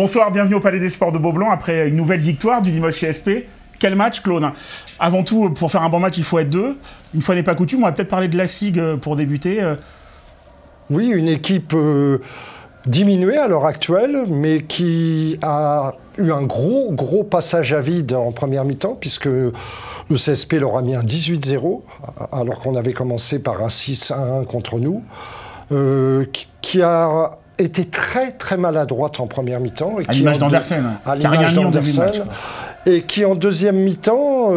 Bonsoir, bienvenue au Palais des Sports de Beaublanc après une nouvelle victoire du Limoges CSP. Quel match, Claude? Avant tout, pour faire un bon match, il faut être deux. Une fois n'est pas coutume, on va peut-être parler de la SIG pour débuter. Oui, une équipe diminuée à l'heure actuelle, mais qui a eu un gros passage à vide en première mi-temps, puisque le CSP leur a mis un 18-0, alors qu'on avait commencé par un 6-1 contre nous, qui a été très maladroite en première mi-temps. À l'image d'Andersen, qui n'a rien mis en début de match. Et qui en deuxième mi-temps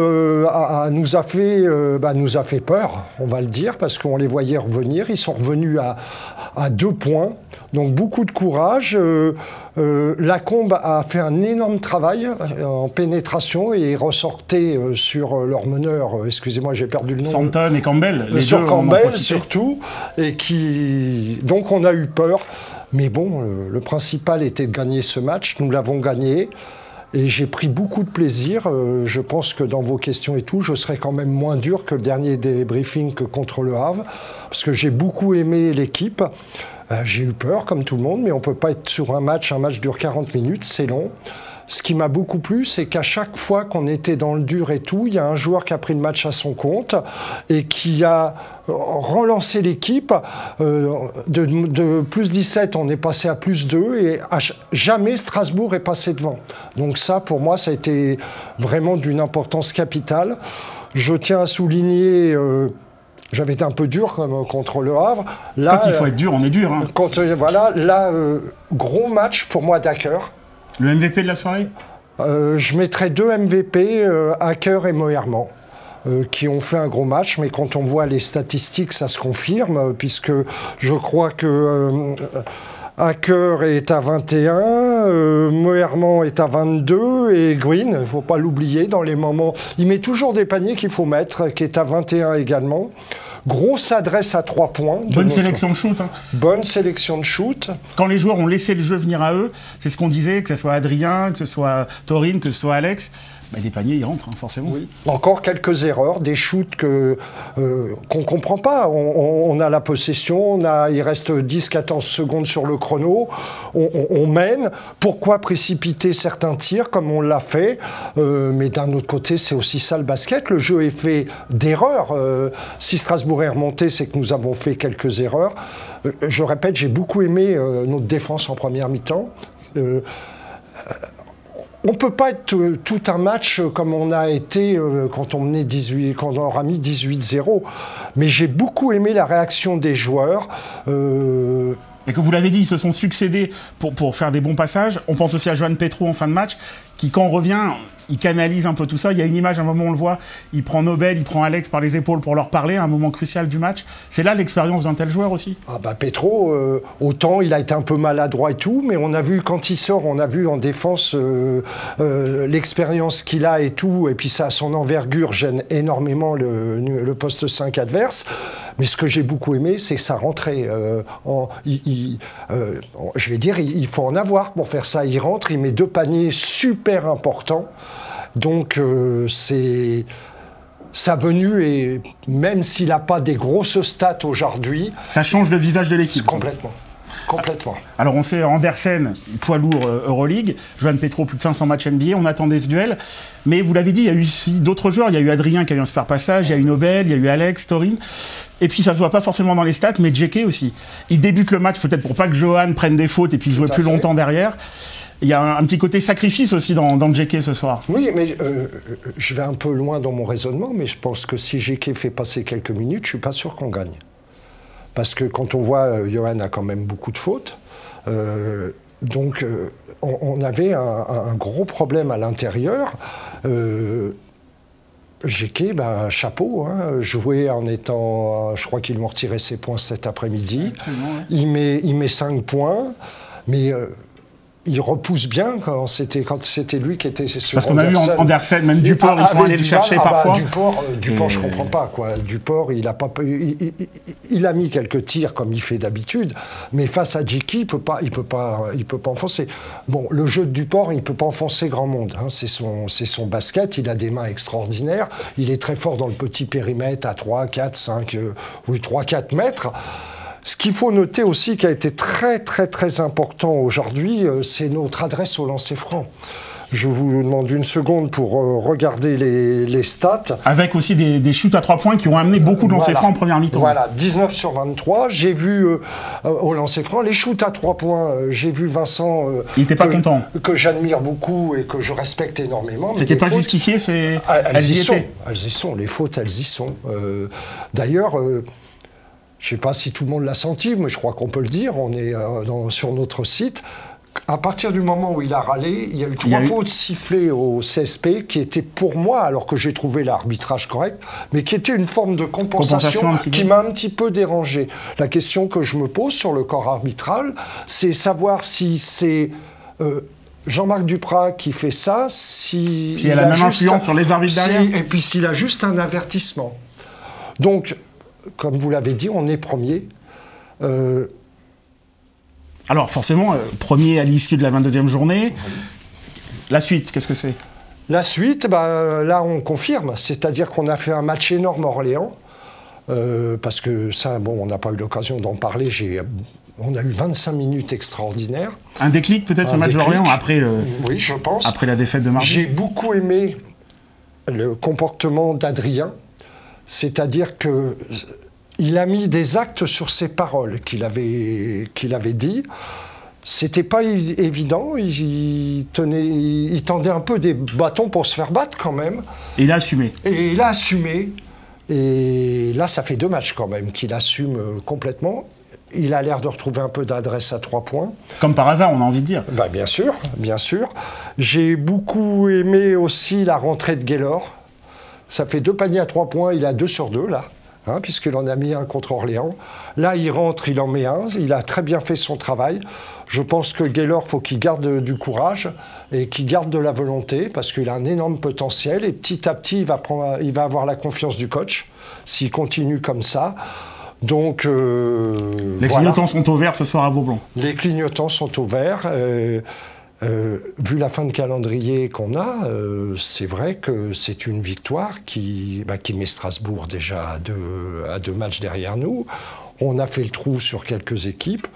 nous a fait peur, on va le dire, parce qu'on les voyait revenir. Ils sont revenus à 2 points, donc beaucoup de courage. Lacombe a fait un énorme travail en pénétration et ressortait sur leur meneur, excusez-moi j'ai perdu le nom. Santon et Campbell. Les sur deux Campbell surtout, et donc on a eu peur. Mais bon, le principal était de gagner ce match, nous l'avons gagné. Et j'ai pris beaucoup de plaisir. Je pense que dans vos questions et tout, je serai quand même moins dur que le dernier débriefing que contre le Havre, parce que j'ai beaucoup aimé l'équipe. J'ai eu peur, comme tout le monde, mais on ne peut pas être sur un match dure 40 minutes, c'est long. Ce qui m'a beaucoup plu, c'est qu'à chaque fois qu'on était dans le dur et tout, il y a un joueur qui a pris le match à son compte et qui a relancé l'équipe. De plus 17, on est passé à plus 2 et jamais Strasbourg est passé devant. Donc ça, pour moi, ça a été vraiment d'une importance capitale. Je tiens à souligner... J'avais été un peu dur contre le Havre. Là, quand il faut être dur, on est dur. Hein. Gros match pour moi d'Hacker. Le MVP de la soirée? Je mettrais 2 MVP, Hacker et Moerman, qui ont fait un gros match. Mais quand on voit les statistiques, ça se confirme, puisque je crois que Hacker est à 21, Moerman est à 22, et Green, il ne faut pas l'oublier, dans les moments... Il met toujours des paniers qu'il faut mettre, qui est à 21 également. Grosse adresse à 3 points. Bonne sélection de shoot. Hein. Bonne sélection de shoot. Quand les joueurs ont laissé le jeu venir à eux, c'est ce qu'on disait, que ce soit Adrien, que ce soit Taurine, que ce soit Alex, des paniers, ils rentrent, hein, forcément. Oui. Encore quelques erreurs, des shoots qu'on ne comprend pas. On a la possession, il reste 10-14 secondes sur le chrono, on mène. Pourquoi précipiter certains tirs comme on l'a fait? Mais d'un autre côté, c'est aussi ça le basket. Le jeu est fait d'erreurs. Si Strasbourg est remonté, c'est que nous avons fait quelques erreurs. Je répète, j'ai beaucoup aimé notre défense en première mi-temps. On ne peut pas être tout un match comme on a été quand on aura mis 18-0. Mais j'ai beaucoup aimé la réaction des joueurs. Et que vous l'avez dit, ils se sont succédés pour faire des bons passages. On pense aussi à Johan Petro en fin de match, qui quand on revient, il canalise un peu tout ça. Il y a une image, à un moment on le voit, il prend Nobel, il prend Alex par les épaules pour leur parler, à un moment crucial du match. C'est là l'expérience d'un tel joueur aussi. Petro, autant il a été un peu maladroit et tout, mais on a vu quand il sort, on a vu en défense l'expérience qu'il a et tout, et puis ça, son envergure gêne énormément le poste 5 adverse. Mais ce que j'ai beaucoup aimé, c'est sa rentrée. Je vais dire, il faut en avoir pour faire ça. Il rentre, il met 2 paniers super importants. Donc, c'est sa venue, et même s'il n'a pas des grosses stats aujourd'hui... Ça change le visage de l'équipe. Complètement. Complètement. Alors on sait, Andersen, poids lourd Euroleague, Johan Petro, plus de 500 matchs NBA, on attendait ce duel. Mais vous l'avez dit, il y a eu aussi d'autres joueurs. Il y a eu Adrien qui a eu un super passage, il y a eu Nobel, il y a eu Alex, Taurine. Et puis ça ne se voit pas forcément dans les stats, mais JK aussi. Il débute le match peut-être pour pas que Johan prenne des fautes et puis jouer plus longtemps derrière. Il y a un petit côté sacrifice aussi dans JK ce soir. Oui, mais je vais un peu loin dans mon raisonnement, mais je pense que si JK fait passer quelques minutes, je ne suis pas sûr qu'on gagne. Parce que quand on voit, Johan a quand même beaucoup de fautes. Donc, on avait un gros problème à l'intérieur. JK, chapeau, hein, jouer en étant... Je crois qu'ils vont retirer ses points cet après-midi. Ouais. Il met 5 points, mais... il repousse bien quand c'était lui qui était sur Parce qu'on a vu Andersen, même Duport, ils sont allés le chercher parfois. Duport, je comprends pas, quoi. Duport, il a mis quelques tirs comme il fait d'habitude, mais face à JK, il peut pas enfoncer. Bon, le jeu de Duport, il peut pas enfoncer grand monde. Hein. C'est son basket, il a des mains extraordinaires, il est très fort dans le petit périmètre à 3, 4, 5, 3, 4 mètres. Ce qu'il faut noter aussi, qui a été très très très important aujourd'hui, c'est notre adresse au lancer franc. Je vous demande une seconde pour regarder les stats. Avec aussi des shoots à 3 points qui ont amené beaucoup de lancers francs en première mi-temps. Voilà, 19 sur 23. J'ai vu au lancer franc les shoots à 3 points. J'ai vu Vincent. Il n'était pas content. Que j'admire beaucoup et que je respecte énormément. C'était pas justifié, c'est. Elles y sont. Elles y sont. Les fautes, elles y sont. D'ailleurs. Je ne sais pas si tout le monde l'a senti, mais je crois qu'on peut le dire, on est sur notre site. À partir du moment où il a râlé, il y a eu 3 fautes sifflées au CSP qui étaient pour moi, alors que j'ai trouvé l'arbitrage correct, mais qui était une forme de compensation qui m'a un petit peu dérangé. La question que je me pose sur le corps arbitral, c'est savoir si c'est Jean-Marc Duprat qui fait ça, si il a la même influence sur les arbitres derrière. Et puis s'il a juste un avertissement. Donc, comme vous l'avez dit, on est premier. Alors forcément, premier à l'issue de la 22e journée. La suite, qu'est-ce que c'est? La suite, là on confirme. C'est-à-dire qu'on a fait un match énorme à Orléans. Parce que ça, bon, on n'a pas eu l'occasion d'en parler. On a eu 25 minutes extraordinaires. Un déclic peut-être ce match d'Orléans après, oui, je pense. Après la défaite de mardi. J'ai beaucoup aimé le comportement d'Adrien. C'est-à-dire qu'il a mis des actes sur ses paroles qu'il avait dit. C'était pas évident. Il tendait un peu des bâtons pour se faire battre quand même. Et il a assumé. Et il a assumé. Et là, ça fait 2 matchs quand même qu'il assume complètement. Il a l'air de retrouver un peu d'adresse à 3 points. Comme par hasard, on a envie de dire. Bien sûr, bien sûr. J'ai beaucoup aimé aussi la rentrée de Gaylor. Ça fait 2 paniers à 3 points, il a 2 sur 2 là, puisqu'il en a mis un contre Orléans. Là, il rentre, il en met un, il a très bien fait son travail. Je pense que Gaylor, faut qu'il garde du courage et qu'il garde de la volonté, parce qu'il a un énorme potentiel, et petit à petit, il va avoir la confiance du coach, s'il continue comme ça. Donc, les clignotants sont au vert ce soir à Beaublanc. Les clignotants sont au vert. Vu la fin de calendrier qu'on a, c'est vrai que c'est une victoire qui met Strasbourg déjà à 2 matchs derrière nous. On a fait le trou sur quelques équipes.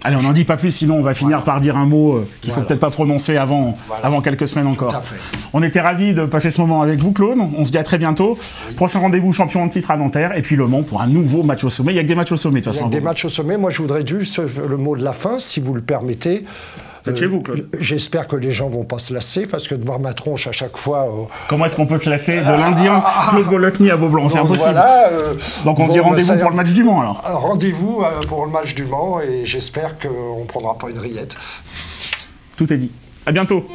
Allez, on n'en dit pas plus, sinon on va finir par dire un mot qu'il ne faut peut-être pas prononcer avant quelques semaines encore. Tout à fait. On était ravis de passer ce moment avec vous, Claude. On se dit à très bientôt. Oui. Prochain rendez-vous, champion de titre à Nanterre, et puis Le Mans pour un nouveau match au sommet. Il y a que des matchs au sommet, de toute façon. Il y a des matchs au sommet. Moi, je voudrais juste le mot de la fin, si vous le permettez. C'est chez vous, Claude. J'espère que les gens ne vont pas se lasser, parce que de voir ma tronche à chaque fois... Comment est-ce qu'on peut se lasser de l'Indien Claude Golotny à Beaublanc? C'est impossible. Voilà, donc on se dit rendez-vous pour le match du Mans, alors. Rendez-vous pour le match du Mans, et j'espère qu'on ne prendra pas une rillette. Tout est dit. À bientôt.